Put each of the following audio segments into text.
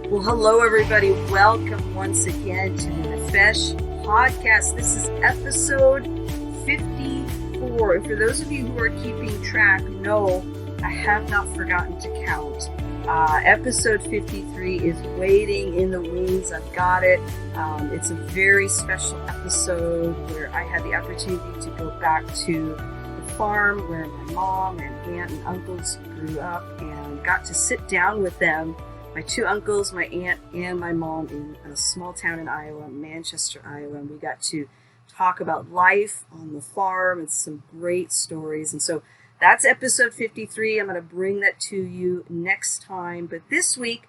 Well, hello, everybody. Welcome once again to the Nefesh podcast. This is episode 54. And for those of you who are keeping track, no, I have not forgotten to count. Episode 53 is waiting in the wings. I've got it. It's a very special episode where I had the opportunity to go back to the farm where my mom and aunt and uncles grew up and got to sit down with them. My two uncles, my aunt, and my mom in a small town in Iowa, Manchester, Iowa. And we got to talk about life on the farm and some great stories. And so that's episode 53. I'm going to bring that to you next time. But this week,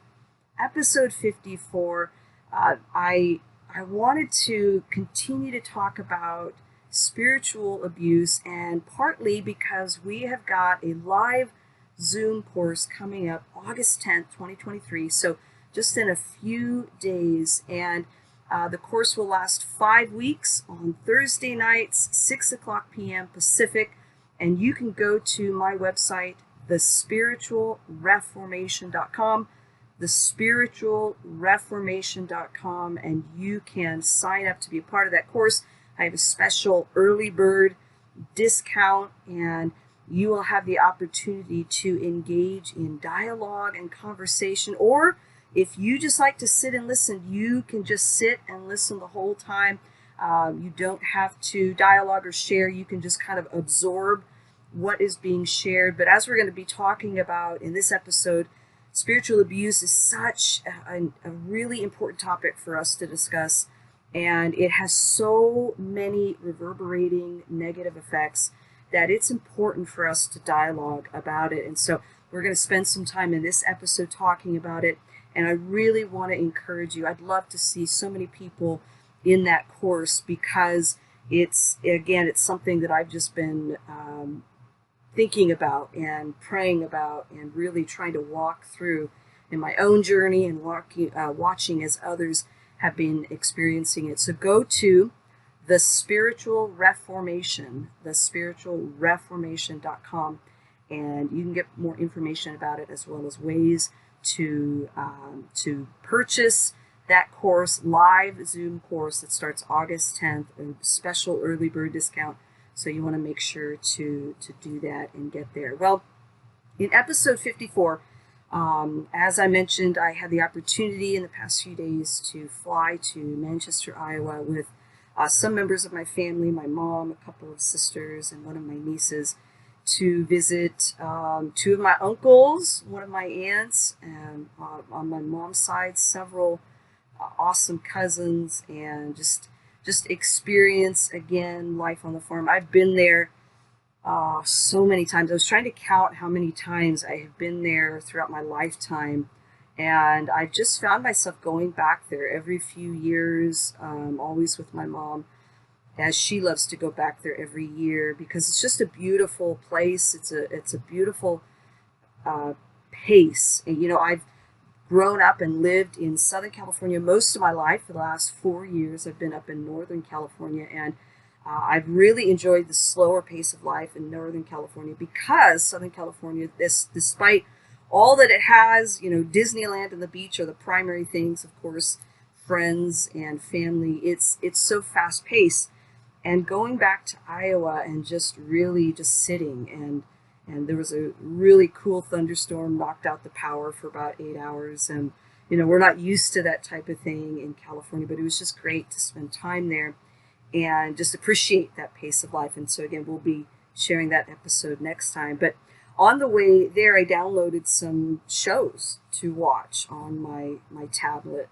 episode 54, I wanted to continue to talk about spiritual abuse, and partly because we have got a live Zoom course coming up August 10th, 2023. So just in a few days. And the course will last 5 weeks on Thursday nights, 6 o'clock p.m. Pacific. And you can go to my website, thespiritualreformation.com, thespiritualreformation.com, and you can sign up to be a part of that course. I have a special early bird discount, and you will have the opportunity to engage in dialogue and conversation. Or if you just like to sit and listen, you can just sit and listen the whole time. You don't have to dialogue or share. You can just kind of absorb what is being shared. But as we're going to be talking about in this episode, spiritual abuse is such a really important topic for us to discuss. And it has so many reverberating negative effects that it's important for us to dialogue about it. And so we're going to spend some time in this episode talking about it. And I really want to encourage you. I'd love to see so many people in that course, because it's something that I've just been thinking about and praying about and really trying to walk through in my own journey and watching as others have been experiencing it. So go to the Spiritual Reformation, thespiritualreformation.com, and you can get more information about it, as well as ways to purchase that course, live Zoom course that starts August 10th, a special early bird discount. So you want to make sure to do that and get there. Well, in episode 54, as I mentioned, I had the opportunity in the past few days to fly to Manchester, Iowa with some members of my family, my mom, a couple of sisters, and one of my nieces, to visit two of my uncles, one of my aunts, and on my mom's side, several awesome cousins, and just experience, again, life on the farm. I've been there so many times. I was trying to count how many times I have been there throughout my lifetime. And I just found myself going back there every few years, always with my mom, as she loves to go back there every year, because it's just a beautiful place. It's a beautiful pace. And, I've grown up and lived in Southern California most of my life. For the last 4 years, I've been up in Northern California, and I've really enjoyed the slower pace of life in Northern California, because Southern California, despite all that it has, Disneyland and the beach are the primary things, of course, friends and family. It's so fast paced. And going back to Iowa and just really just sitting, and there was a really cool thunderstorm, knocked out the power for about 8 hours. And, we're not used to that type of thing in California, but it was just great to spend time there and just appreciate that pace of life. And so again, we'll be sharing that episode next time. But on the way there, I downloaded some shows to watch on my tablet.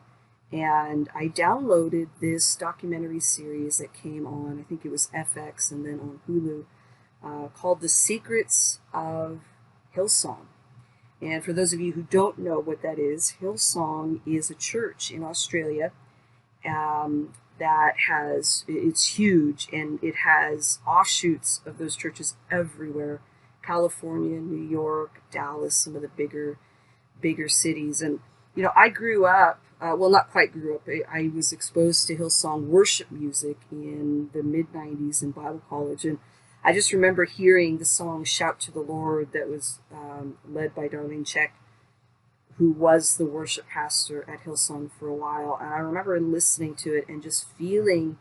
And I downloaded this documentary series that came on, I think it was FX and then on Hulu, called The Secrets of Hillsong. And for those of you who don't know what that is, Hillsong is a church in Australia it's huge, and it has offshoots of those churches everywhere. California, New York, Dallas, some of the bigger cities. And, I grew up, not quite grew up, I was exposed to Hillsong worship music in the mid-90s in Bible college. And I just remember hearing the song Shout to the Lord that was led by Darlene Check, who was the worship pastor at Hillsong for a while. And I remember listening to it and just feeling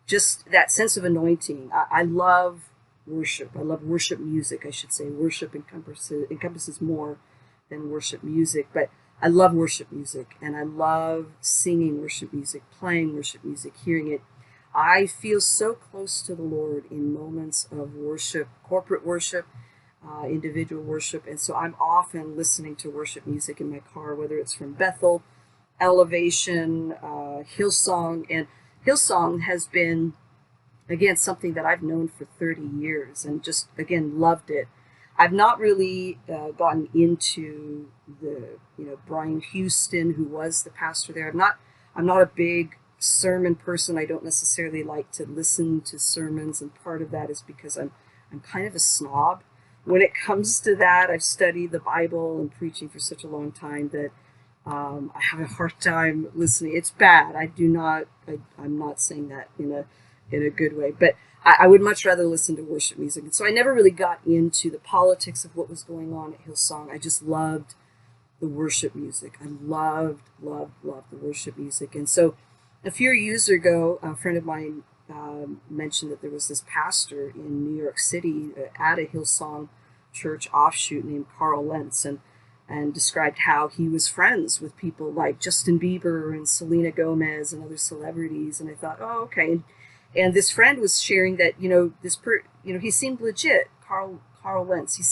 just that sense of anointing. I love worship. I love worship music, I should say. Worship encompasses more than worship music, but I love worship music, and I love singing worship music, playing worship music, hearing it. I feel so close to the Lord in moments of worship, corporate worship, individual worship, and so I'm often listening to worship music in my car, whether it's from Bethel, Elevation, Hillsong, and Hillsong has been, again, something that I've known for 30 years and just, again, loved it. I've not really gotten into the, Brian Houston, who was the pastor there. I'm not a big sermon person. I don't necessarily like to listen to sermons, and part of that is because I'm kind of a snob when it comes to that. I've studied the Bible and preaching for such a long time that I have a hard time listening. It's bad. I'm not saying that in a good way, but I would much rather listen to worship music. And so I never really got into the politics of what was going on at Hillsong. I just loved the worship music. I loved the worship music. And so a few years ago, a friend of mine mentioned that there was this pastor in New York City at a Hillsong church offshoot named Carl Lentz, and described how he was friends with people like Justin Bieber and Selena Gomez and other celebrities. And I thought, oh, okay. And this friend was sharing that, he seemed legit, Carl Lentz. He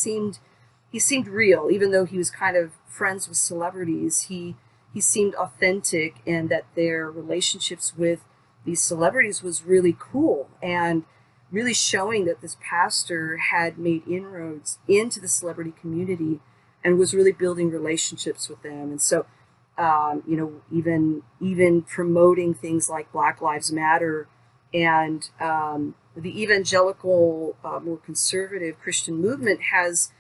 seemed real, even though he was kind of friends with celebrities. He seemed authentic, and that their relationships with these celebrities was really cool, and really showing that this pastor had made inroads into the celebrity community and was really building relationships with them. And so, even promoting things like Black Lives Matter, and the evangelical, more conservative Christian movement has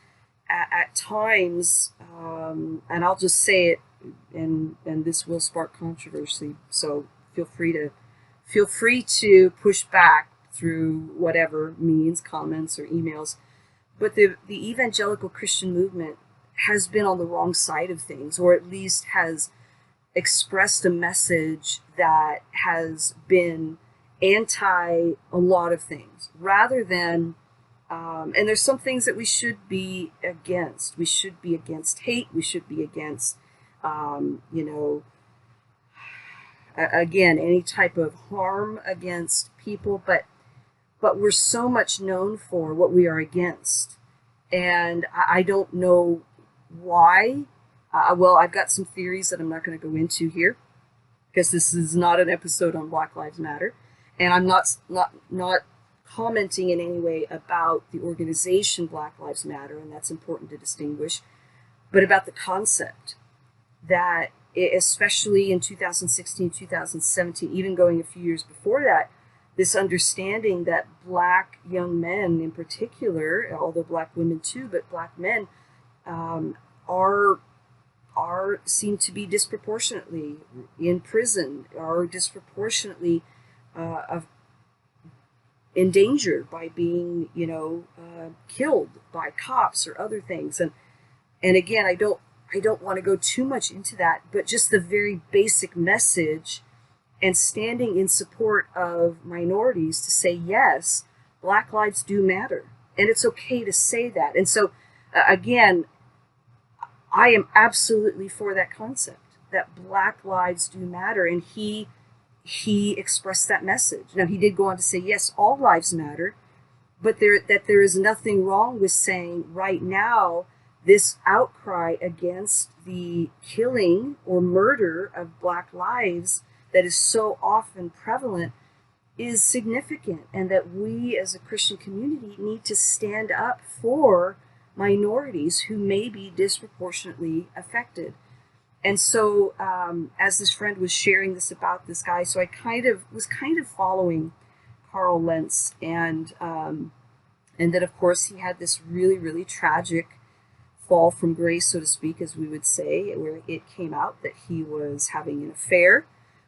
at times, and I'll just say it, and this will spark controversy, so feel free to push back through whatever means, comments or emails. But the evangelical Christian movement has been on the wrong side of things, or at least has expressed a message that has been anti a lot of things, rather than and there's some things that we should be against. We should be against hate. We should be against again, any type of harm against people, but we're so much known for what we are against, and I don't know why. Well, I've got some theories that I'm not going to go into here, because this is not an episode on Black Lives Matter, and I'm not commenting in any way about the organization Black Lives Matter, and that's important to distinguish, but about the concept that, especially in 2016, 2017, even going a few years before that, this understanding that Black young men in particular, although Black women too, but Black men are seem to be disproportionately in prison, are disproportionately in danger by being, killed by cops or other things. And again, I don't want to go too much into that, but just the very basic message and standing in support of minorities to say, yes, Black lives do matter, and it's okay to say that. And so, again, I am absolutely for that concept, that Black lives do matter, and he expressed that message. Now, he did go on to say, yes, all lives matter, but there is nothing wrong with saying right now this outcry against the killing or murder of Black lives that is so often prevalent is significant, and that we as a Christian community need to stand up for minorities who may be disproportionately affected. And so as this friend was sharing this about this guy, so I was following Carl Lentz, and then of course he had this really, really tragic fall from grace, so to speak, as we would say, where it came out that he was having an affair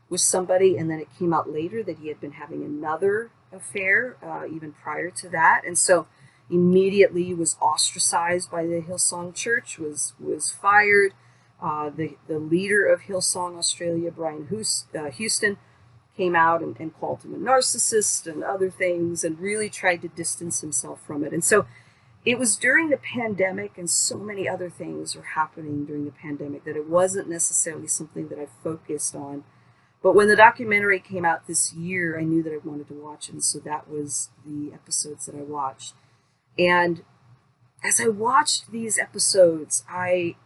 with somebody, and then it came out later that he had been having another affair even prior to that. And so immediately was ostracized by the Hillsong Church, was fired, The leader of Hillsong Australia, Brian Houston, came out and called him a narcissist and other things, and really tried to distance himself from it. And so it was during the pandemic, and so many other things were happening during the pandemic, that it wasn't necessarily something that I focused on. But when the documentary came out this year, I knew that I wanted to watch it, and so that was the episodes that I watched. And as I watched these episodes, I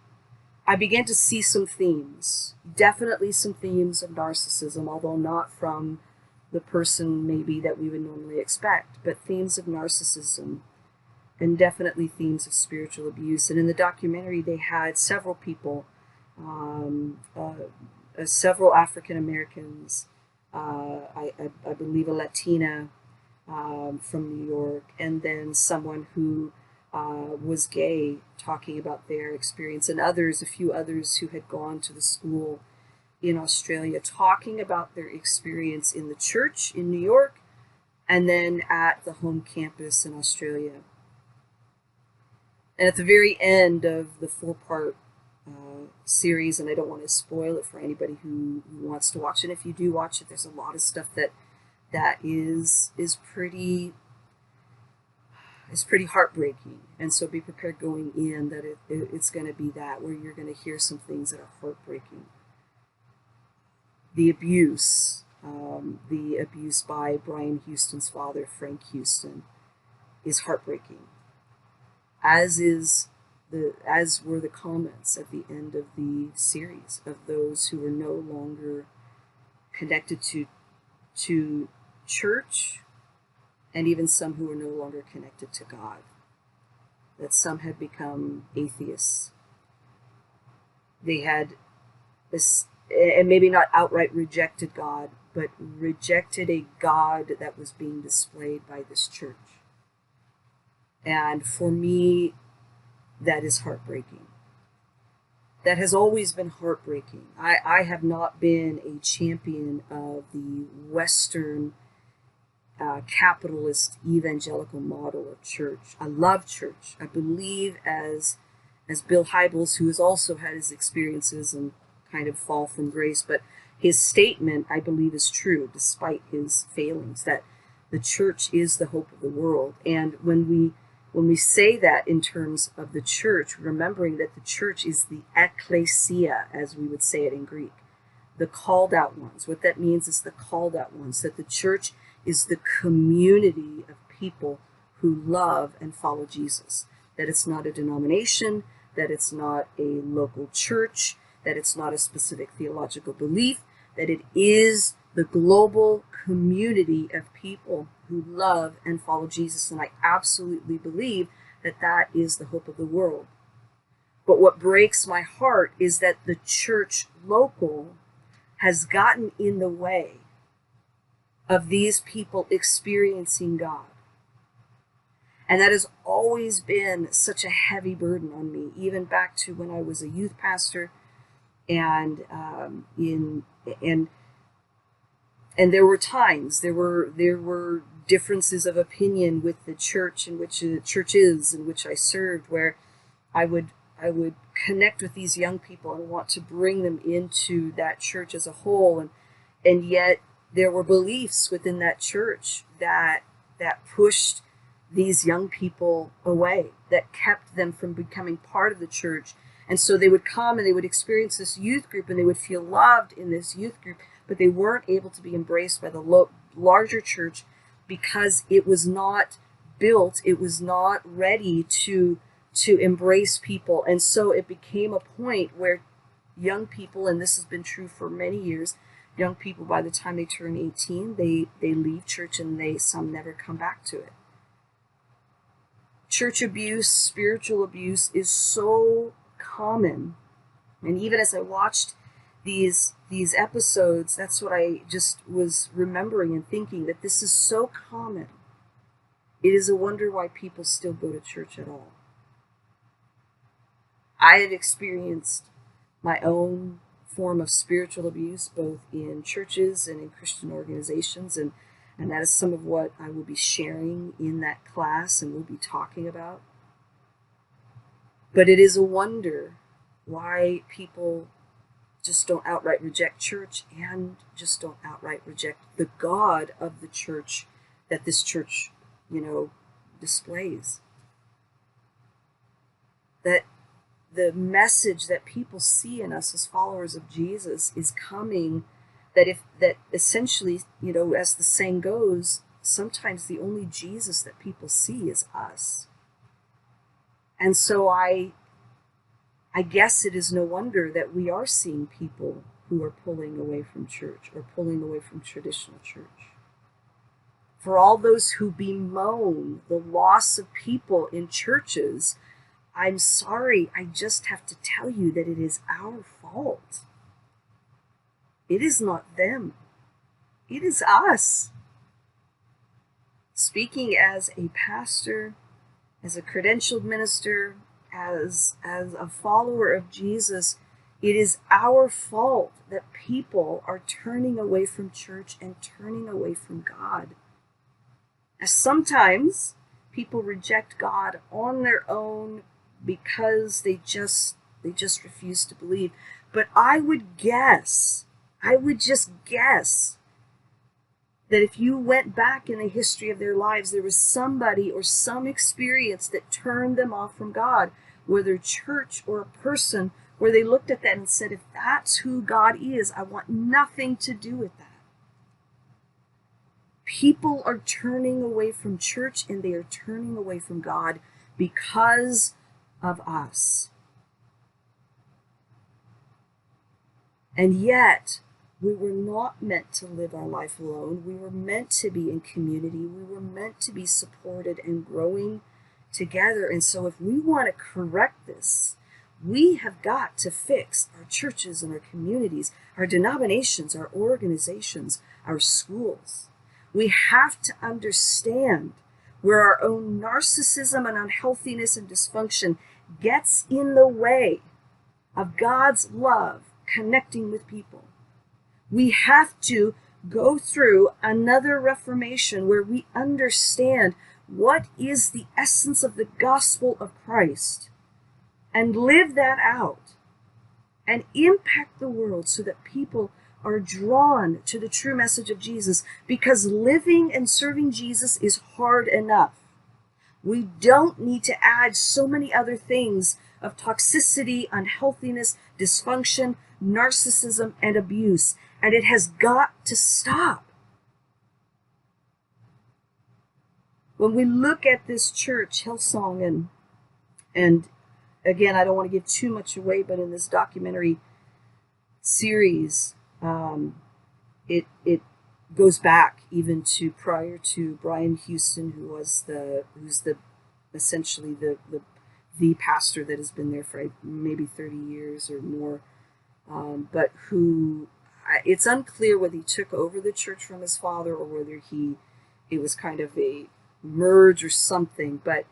began to see some themes, definitely some themes of narcissism, although not from the person maybe that we would normally expect, but themes of narcissism, and definitely themes of spiritual abuse. And in the documentary, they had several people, several African Americans, I believe a Latina from New York, and then someone who was gay, talking about their experience, and others, a few others who had gone to the school in Australia, talking about their experience in the church in New York, and then at the home campus in Australia. And at the very end of the 4-part series, and I don't want to spoil it for anybody who wants to watch it. If you do watch it, there's a lot of stuff that is pretty heartbreaking, and so be prepared going in that it's going to be that, where you're going to hear some things that are heartbreaking. The abuse by Brian Houston's father, Frank Houston, is heartbreaking. As were the comments at the end of the series of those who were no longer connected to church, and even some who were no longer connected to God. That some had become atheists. They had this, and maybe not outright rejected God, but rejected a God that was being displayed by this church. And for me, that is heartbreaking. That has always been heartbreaking. I have not been a champion of the Western capitalist evangelical model of church. I love church. I believe, as Bill Hybels, who has also had his experiences and kind of fall from grace, but his statement, I believe, is true despite his failings, that the church is the hope of the world. And when we say that in terms of the church, remembering that the church is the ecclesia, as we would say it in Greek, the called out ones. What that means is the called out ones, that the church is the community of people who love and follow Jesus. That it's not a denomination, that it's not a local church, that it's not a specific theological belief, that it is the global community of people who love and follow Jesus. And I absolutely believe that that is the hope of the world. But what breaks my heart is that the church local has gotten in the way of these people experiencing God. And that has always been such a heavy burden on me, even back to when I was a youth pastor, and there were times, there were differences of opinion with the church in which the church is, in which I served, where I would connect with these young people and want to bring them into that church as a whole, and yet there were beliefs within that church that pushed these young people away, that kept them from becoming part of the church. And so they would come and they would experience this youth group, and they would feel loved in this youth group, but they weren't able to be embraced by the larger church because it was not built, it was not ready to embrace people. And so it became a point where young people, and this has been true for many years, young people, by the time they turn 18, they leave church, and some never come back to it. Church abuse, spiritual abuse is so common. And even as I watched these episodes, that's what I just was remembering and thinking, that this is so common. It is a wonder why people still go to church at all. I have experienced my own form of spiritual abuse, both in churches and in Christian organizations, and that is some of what I will be sharing in that class and we'll be talking about. But it is a wonder why people just don't outright reject church and just don't outright reject the God of the church that this church, displays. That the message that people see in us as followers of Jesus is coming, that essentially, as the saying goes, sometimes the only Jesus that people see is us. And so I guess it is no wonder that we are seeing people who are pulling away from church or pulling away from traditional church. For all those who bemoan the loss of people in churches, I'm sorry, I just have to tell you that it is our fault. It is not them. It is us. Speaking as a pastor, as a credentialed minister, as a follower of Jesus, it is our fault that people are turning away from church and turning away from God. As sometimes people reject God on their own because they just refuse to believe. But I would just guess that if you went back in the history of their lives, there was somebody or some experience that turned them off from God, whether church or a person, where they looked at that and said, if that's who God is, I want nothing to do with that. People are turning away from church and they are turning away from God because of us. And yet, we were not meant to live our life alone. We were meant to be in community. We were meant to be supported and growing together. And so if we want to correct this, we have got to fix our churches and our communities, our denominations, our organizations, our schools. We have to understand where our own narcissism and unhealthiness and dysfunction gets in the way of God's love connecting with people. We have to go through another reformation where we understand what is the essence of the gospel of Christ and live that out and impact the world so that people are drawn to the true message of Jesus, because living and serving Jesus is hard enough. We don't need to add so many other things of toxicity, unhealthiness, dysfunction, narcissism, and abuse. And it has got to stop. When we look at this church, Hillsong, and again, I don't want to give too much away, but in this documentary series, it goes back even to prior to Brian Houston, who's essentially the pastor that has been there for maybe 30 years or more, but who it's unclear whether he took over the church from his father or whether it was kind of a merge or something. But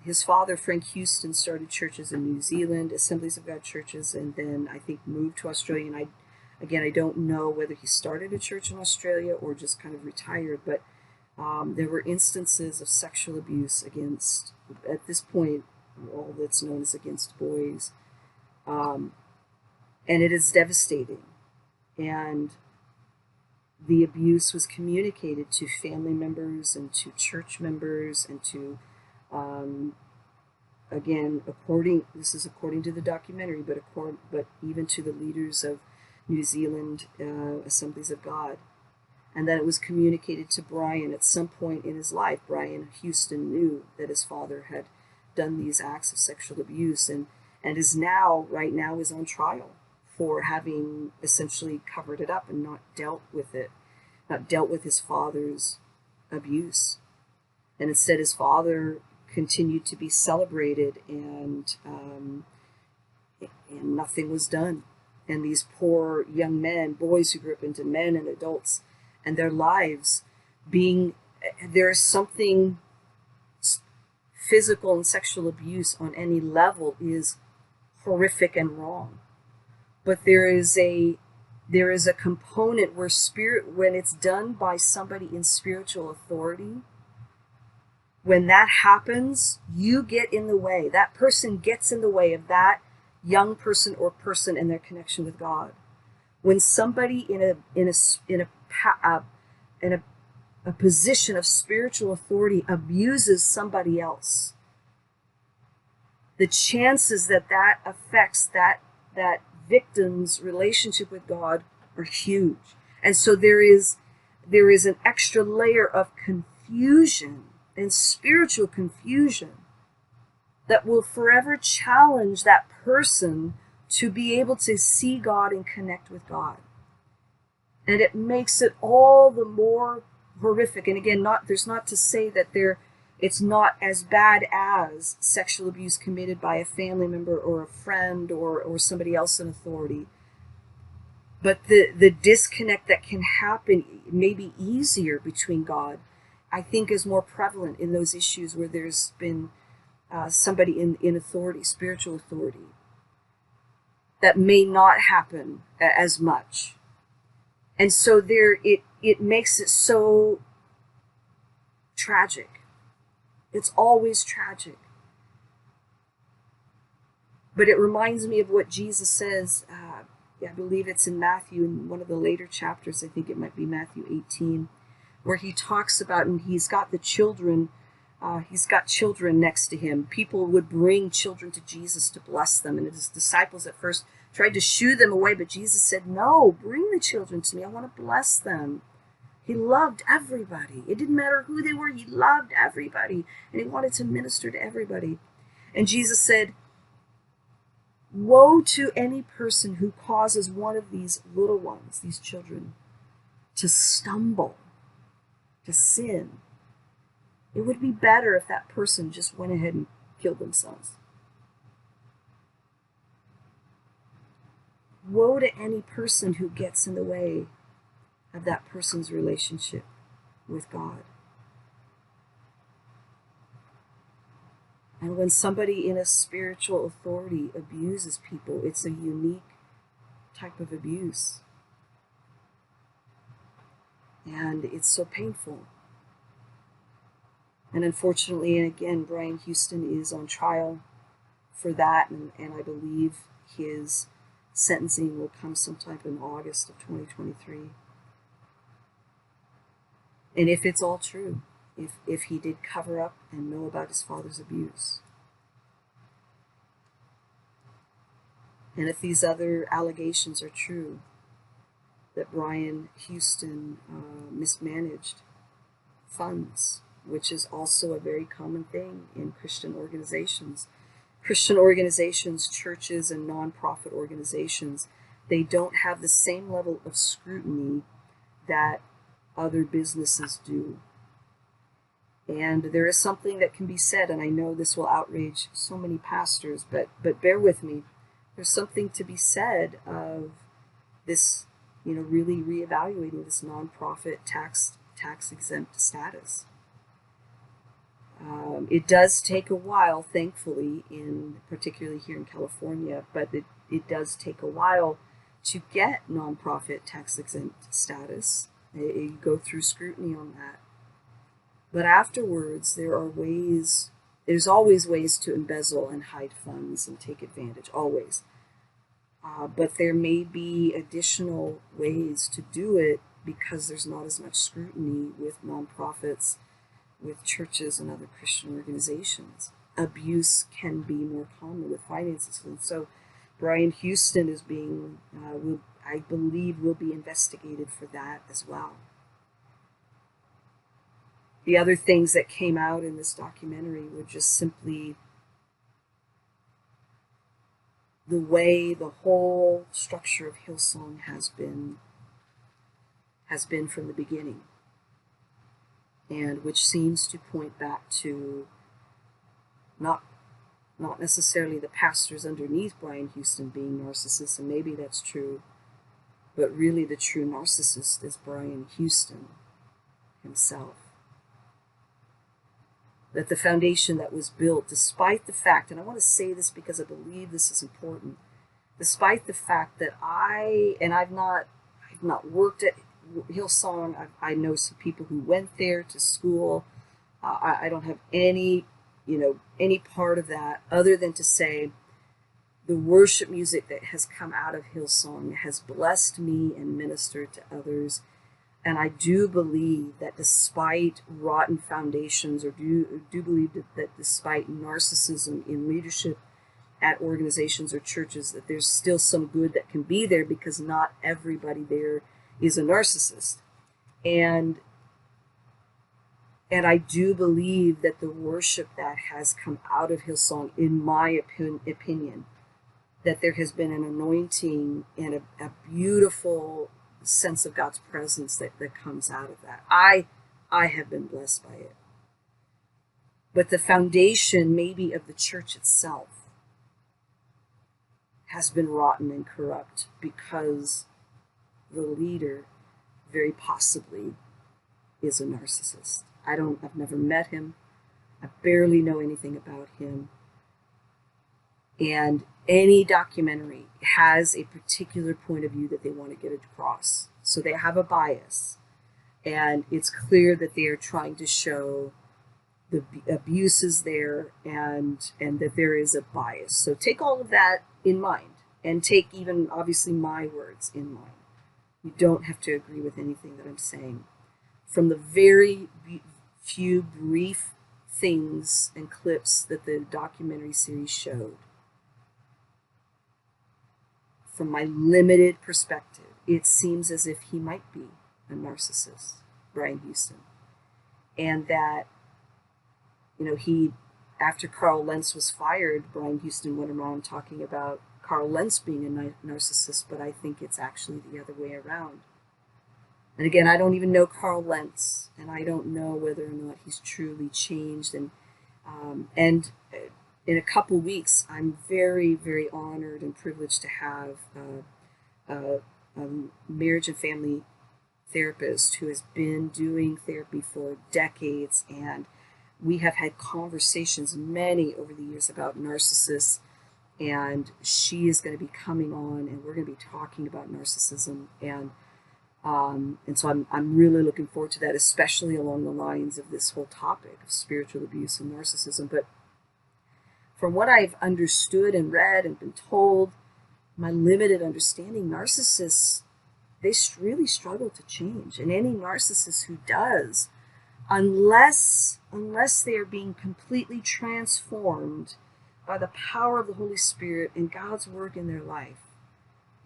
his father, Frank Houston, started churches in New Zealand, Assemblies of God churches, and then I think moved to Australia. And I don't know whether he started a church in Australia or just kind of retired, but there were instances of sexual abuse against, at this point, all that's known as against boys. And it is devastating. And the abuse was communicated to family members and to church members and to, again, this is according to the documentary, but even to the leaders of New Zealand Assemblies of God. And that it was communicated to Brian at some point in his life. Brian Houston knew that his father had done these acts of sexual abuse and right now is on trial for having essentially covered it up and not dealt with his father's abuse. And instead his father continued to be celebrated and nothing was done. And these poor young men, boys who grew up into men and adults, and their lives there is something physical and sexual abuse on any level is horrific and wrong. But there is a component where when it's done by somebody in spiritual authority, when that happens, you get in the way. That person gets in the way of that young person or person and their connection with God. When somebody in a position of spiritual authority abuses somebody else, the chances that affects that victim's relationship with God are huge. And so there is an extra layer of confusion and spiritual confusion that will forever challenge that person to be able to see God and connect with God. And it makes it all the more horrific. And again, there's not to say that it's not as bad as sexual abuse committed by a family member or a friend or somebody else in authority. But the disconnect that can happen, maybe easier between God, I think is more prevalent in those issues where there's been somebody in authority, spiritual authority. That may not happen as much. And so it makes it so tragic. It's always tragic. But it reminds me of what Jesus says, I believe it's in Matthew, in one of the later chapters, I think it might be Matthew 18, where he talks about, and he's got children next to him. People would bring children to Jesus to bless them, and his disciples at first tried to shoo them away, but Jesus said, no, bring the children to me. I want to bless them. He loved everybody. It didn't matter who they were. He loved everybody, and he wanted to minister to everybody. And Jesus said, woe to any person who causes one of these little ones, these children, to stumble, to sin. It would be better if that person just went ahead and killed themselves. Woe to any person who gets in the way of that person's relationship with God. And when somebody in a spiritual authority abuses people, it's a unique type of abuse. And it's so painful. And unfortunately, and again, Brian Houston is on trial for that, and I believe his sentencing will come sometime in August of 2023. And if it's all true, if he did cover up and know about his father's abuse, and if these other allegations are true, that Brian Houston mismanaged funds, which is also a very common thing in Christian organizations. Christian organizations, churches, and nonprofit organizations, they don't have the same level of scrutiny that other businesses do. And there is something that can be said, and I know this will outrage so many pastors, but bear with me. There's something to be said of this, really reevaluating this nonprofit tax exempt status. It does take a while, thankfully, particularly here in California, but it does take a while to get nonprofit tax exempt status. You go through scrutiny on that. But afterwards, there's always ways to embezzle and hide funds and take advantage, always. But there may be additional ways to do it because there's not as much scrutiny with nonprofits, with churches and other Christian organizations. Abuse can be more common with finances. And so Brian Houston is I believe will be investigated for that as well. The other things that came out in this documentary were just simply the way the whole structure of Hillsong has been from the beginning, and which seems to point back to not necessarily the pastors underneath Brian Houston being narcissists, and maybe that's true, but really the true narcissist is Brian Houston himself. That the foundation that was built, despite the fact, and I want to say this because I believe this is important, despite the fact that I've not worked at Hillsong. I know some people who went there to school. I don't have any part of that other than to say the worship music that has come out of Hillsong has blessed me and ministered to others. And I do believe that despite rotten foundations, or do believe that despite narcissism in leadership at organizations or churches, that there's still some good that can be there, because not everybody there is a narcissist. And I do believe that the worship that has come out of Hillsong, in my opinion, that there has been an anointing and a beautiful sense of God's presence that comes out of that. I have been blessed by it. But the foundation maybe of the church itself has been rotten and corrupt, because the leader very possibly is a narcissist. I've never met him. I barely know anything about him. And any documentary has a particular point of view that they want to get across. So they have a bias. And it's clear that they are trying to show the abuses there, and that there is a bias. So take all of that in mind, and take even obviously my words in mind. You don't have to agree with anything that I'm saying. From the very few brief things and clips that the documentary series showed, from my limited perspective, it seems as if he might be a narcissist, Brian Houston. And that, he, after Carl Lentz was fired, Brian Houston went around talking about Carl Lentz being a narcissist, but I think it's actually the other way around. And again, I don't even know Carl Lentz, and I don't know whether or not he's truly changed. And in a couple weeks, I'm very, very honored and privileged to have a marriage and family therapist who has been doing therapy for decades, and we have had conversations, many over the years, about narcissists. And she is going to be coming on, and we're going to be talking about narcissism, and so I'm really looking forward to that, especially along the lines of this whole topic of spiritual abuse and narcissism. But from what I've understood and read and been told, my limited understanding, narcissists, they really struggle to change. And any narcissist who does, unless they are being completely transformed by the power of the Holy Spirit and God's work in their life,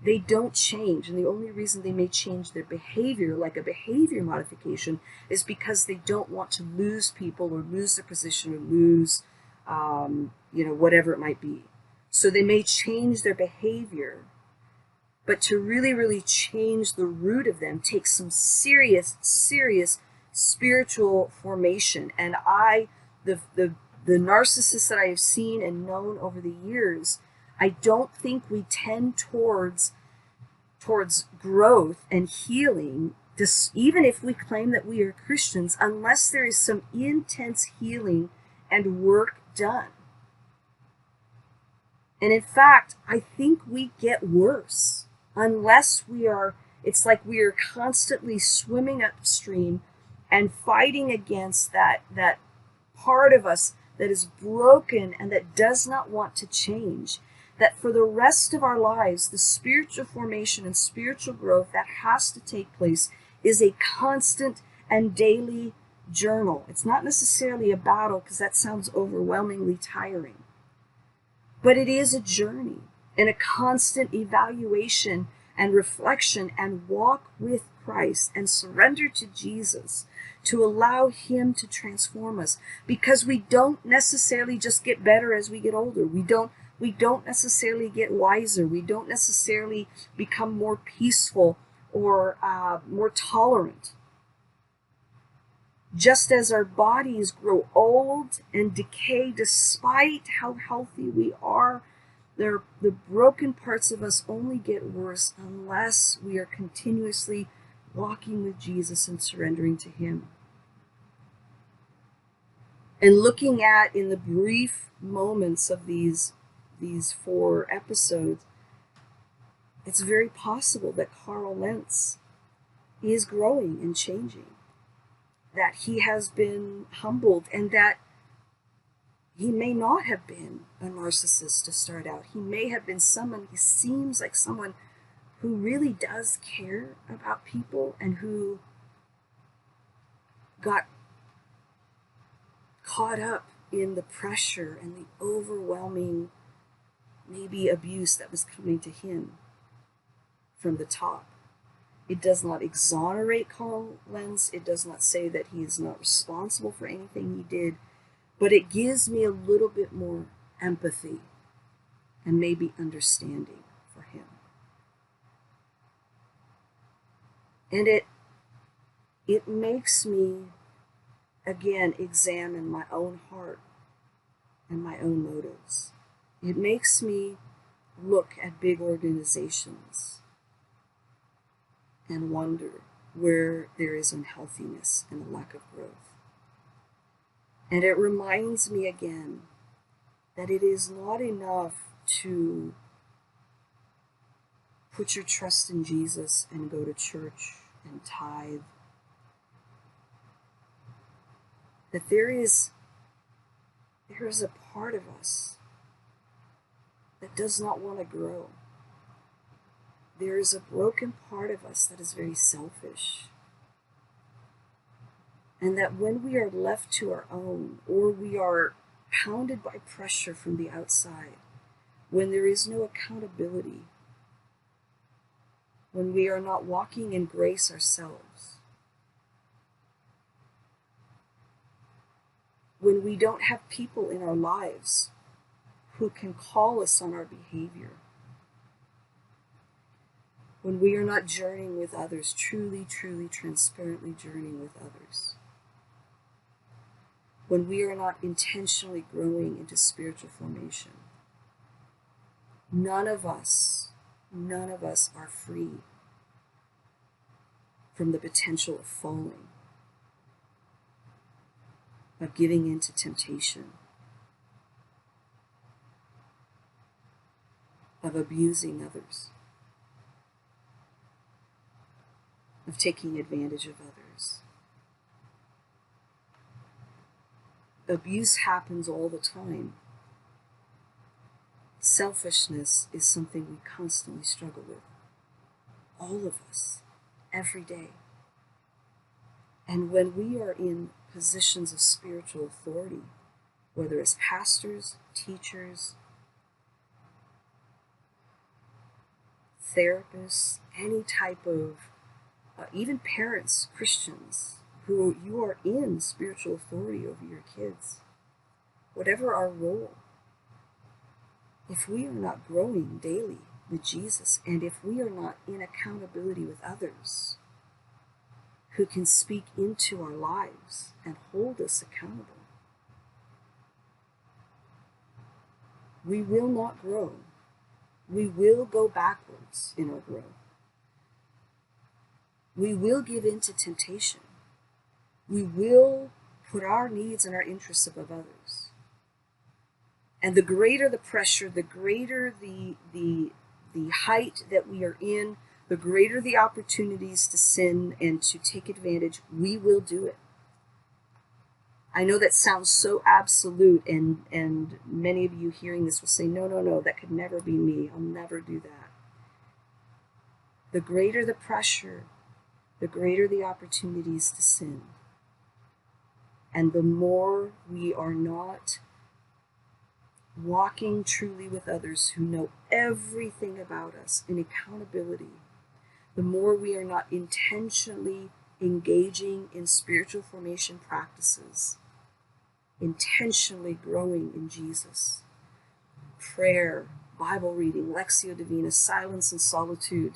they don't change. And the only reason they may change their behavior, like a behavior modification, is because they don't want to lose people, or lose their position, or lose, whatever it might be. So they may change their behavior, but to really, really change the root of them takes some serious spiritual formation. And the narcissists that I have seen and known over the years, I don't think we tend towards growth and healing, even if we claim that we are Christians, unless there is some intense healing and work done. And in fact, I think we get worse unless it's like we are constantly swimming upstream and fighting against that part of us that is broken and that does not want to change. That for the rest of our lives, the spiritual formation and spiritual growth that has to take place is a constant and daily journal. It's not necessarily a battle, because that sounds overwhelmingly tiring. But it is a journey and a constant evaluation and reflection, and walk with Christ and surrender to Jesus to allow him to transform us, because we don't necessarily just get better as we get older. We don't necessarily get wiser. We don't necessarily become more peaceful or more tolerant. Just as our bodies grow old and decay, despite how healthy we are, the broken parts of us only get worse unless we are continuously walking with Jesus and surrendering to him. And looking at, in the brief moments of these 4 episodes, it's very possible that Carl Lentz is growing and changing, that he has been humbled, and that He may not have been a narcissist to start out. He may have been someone, he seems like someone who really does care about people and who got caught up in the pressure and the overwhelming, maybe abuse that was coming to him from the top. It does not exonerate Carl Lenz. It does not say that he is not responsible for anything he did, but it gives me a little bit more empathy and maybe understanding for him. And it makes me, again, examine my own heart and my own motives. It makes me look at big organizations and wonder where there is unhealthiness and a lack of growth. And it reminds me again that it is not enough to put your trust in Jesus and go to church and tithe. That there is a part of us that does not want to grow. There is a broken part of us that is very selfish. And that when we are left to our own, or we are pounded by pressure from the outside, when there is no accountability, when we are not walking in grace ourselves, when we don't have people in our lives who can call us on our behavior, when we are not journeying with others, truly, transparently journeying with others, when we are not intentionally growing into spiritual formation, none of us are free from the potential of falling, of giving into temptation, of abusing others, of taking advantage of others. Abuse happens all the time. Selfishness is something we constantly struggle with. All of us, every day. And when we are in positions of spiritual authority, whether as pastors, teachers, therapists, any type of, even parents, Christians, who you are in spiritual authority over your kids, whatever our role, if we are not growing daily with Jesus, and if we are not in accountability with others who can speak into our lives and hold us accountable, we will not grow. We will go backwards in our growth. We will give in to temptation. We will put our needs and our interests above others. And the greater the pressure, the greater the height that we are in, the greater the opportunities to sin and to take advantage, we will do it. I know that sounds so absolute, and many of you hearing this will say, no, that could never be me. I'll never do that. The greater the pressure, the greater the opportunities to sin. And the more we are not walking truly with others who know everything about us in accountability, the more we are not intentionally engaging in spiritual formation practices, intentionally growing in Jesus, prayer, Bible reading, Lectio Divina, silence and solitude,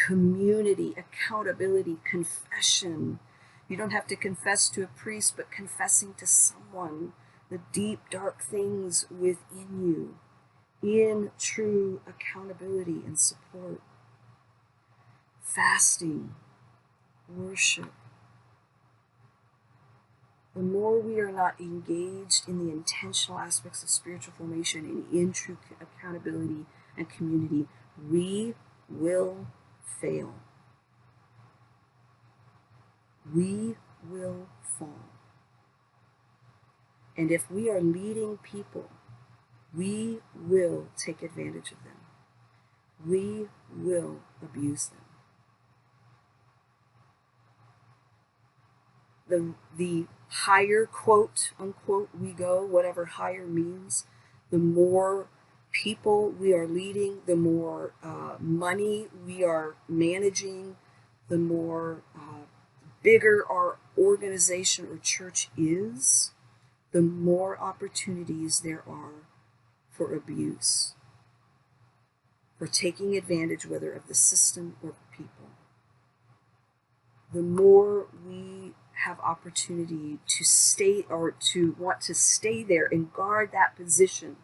community, accountability, confession. You don't have to confess to a priest, but confessing to someone the deep, dark things within you in true accountability and support. Fasting, worship. The more we are not engaged in the intentional aspects of spiritual formation and in true accountability and community, we will fail. We will fall. And if we are leading people, we will take advantage of them. We will abuse them. The higher, quote unquote, we go, whatever higher means, the more people we are leading, the more money we are managing, the more bigger our organization or church is, the more opportunities there are for abuse, for taking advantage, whether of the system or people. The more we have opportunity to stay or to want to stay there and guard that position.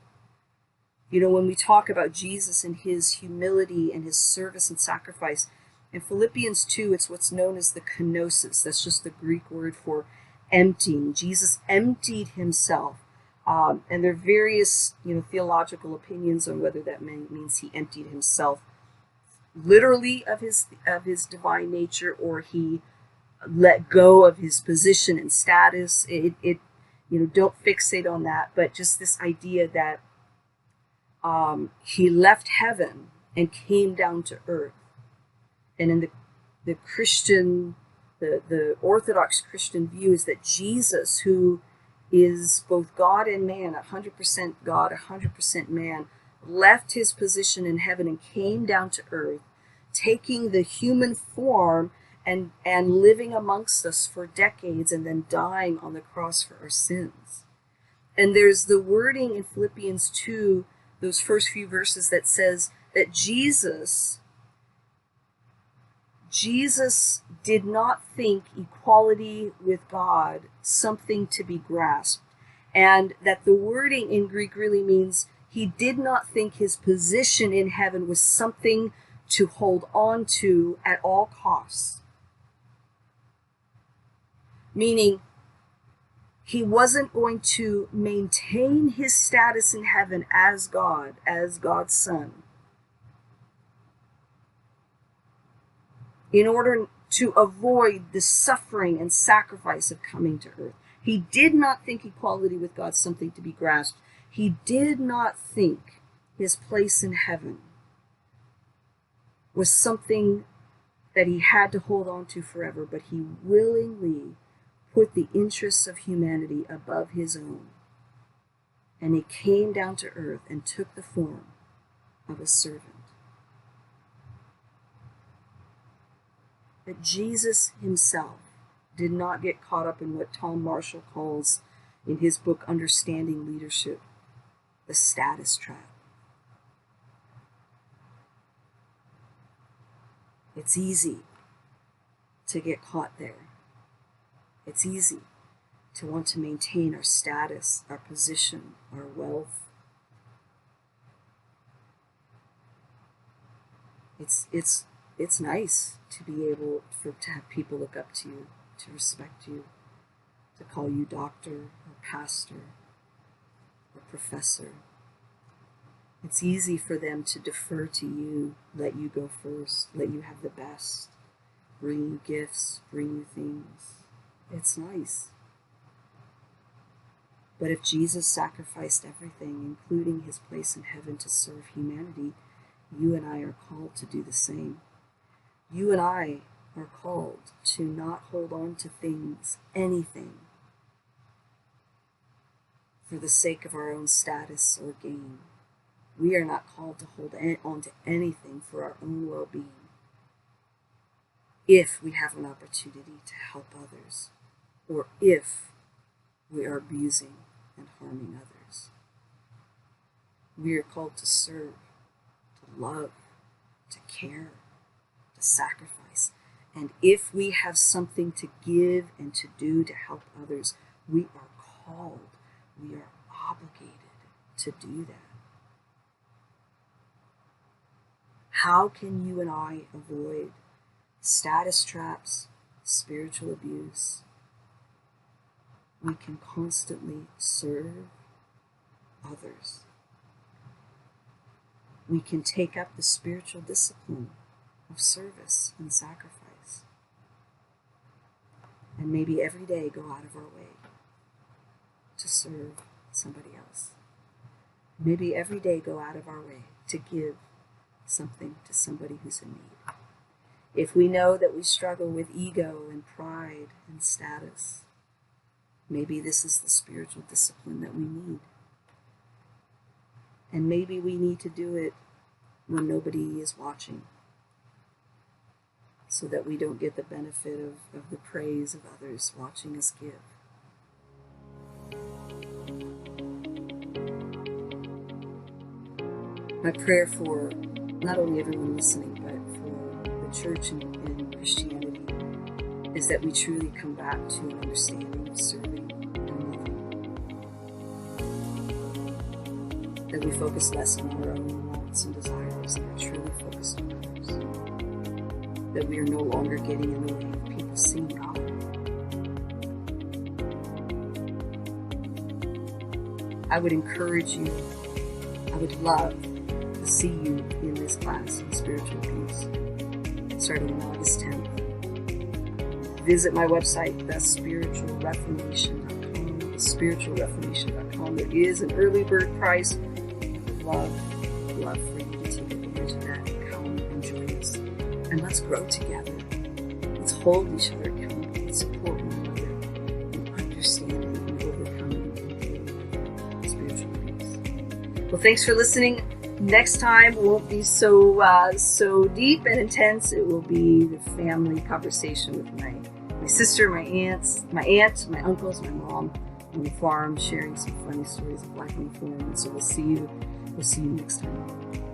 You know, when we talk about Jesus and his humility and his service and sacrifice, in Philippians 2, it's what's known as the kenosis. That's just the Greek word for emptying. Jesus emptied himself. And there are various, theological opinions on whether that means he emptied himself literally of his divine nature, or he let go of his position and status. Don't fixate on that, but just this idea that he left heaven and came down to earth. And in the Christian, the Orthodox Christian view is that Jesus, who is both God and man, 100% God, 100% man, left his position in heaven and came down to earth, taking the human form and living amongst us for decades and then dying on the cross for our sins. And there's the wording in Philippians 2, those first few verses, that says that Jesus did not think equality with God something to be grasped. And that the wording in Greek really means he did not think his position in heaven was something to hold on to at all costs. Meaning, he wasn't going to maintain his status in heaven as God, as God's Son, in order to avoid the suffering and sacrifice of coming to earth. He did not think equality with God something to be grasped. He did not think his place in heaven was something that he had to hold on to forever, but he willingly put the interests of humanity above his own. And he came down to earth and took the form of a servant. That Jesus himself did not get caught up in what Tom Marshall calls, in his book Understanding Leadership, the status trap. It's easy to get caught there. It's easy to want to maintain our status, our position, our wealth. It's nice to be able to have people look up to you, to respect you, to call you doctor or pastor or professor. It's easy for them to defer to you, let you go first, let you have the best, bring you gifts, bring you things. It's nice. But if Jesus sacrificed everything, including his place in heaven, to serve humanity, you and I are called to do the same. You and I are called to not hold on to things, anything, for the sake of our own status or gain. We are not called to hold on to anything for our own well-being, if we have an opportunity to help others, or if we are abusing and harming others. We are called to serve, to love, to care, to sacrifice. And if we have something to give and to do to help others, we are called, we are obligated to do that. How can you and I avoid status traps, spiritual abuse? We can constantly serve others. We can take up the spiritual discipline of service and sacrifice. And maybe every day go out of our way to serve somebody else. Maybe every day go out of our way to give something to somebody who's in need. If we know that we struggle with ego and pride and status, maybe this is the spiritual discipline that we need. And maybe we need to do it when nobody is watching, so that we don't get the benefit of the praise of others watching us give. My prayer for not only everyone listening, but for the church and Christianity is that we truly come back to an understanding of serving and loving. That we focus less on our own wants and desires and are truly focused on others. That we are no longer getting in the way of people seeing God. I would encourage you, I would love to see you in this class on spiritual abuse, starting on August 10th. Visit my website, thespiritualreformation.com, thespiritualreformation.com. There is an early bird price. I would love for you to take advantage of that and come and join us. And let's grow together. Let's hold each other accountable and support one another in understanding and overcoming spiritual abuse. Well, thanks for listening. Next time won't be so deep and intense. It will be the family conversation with my sister, my aunt, my uncles, my mom on the farm, sharing some funny stories of life on the farm. So we'll see you next time.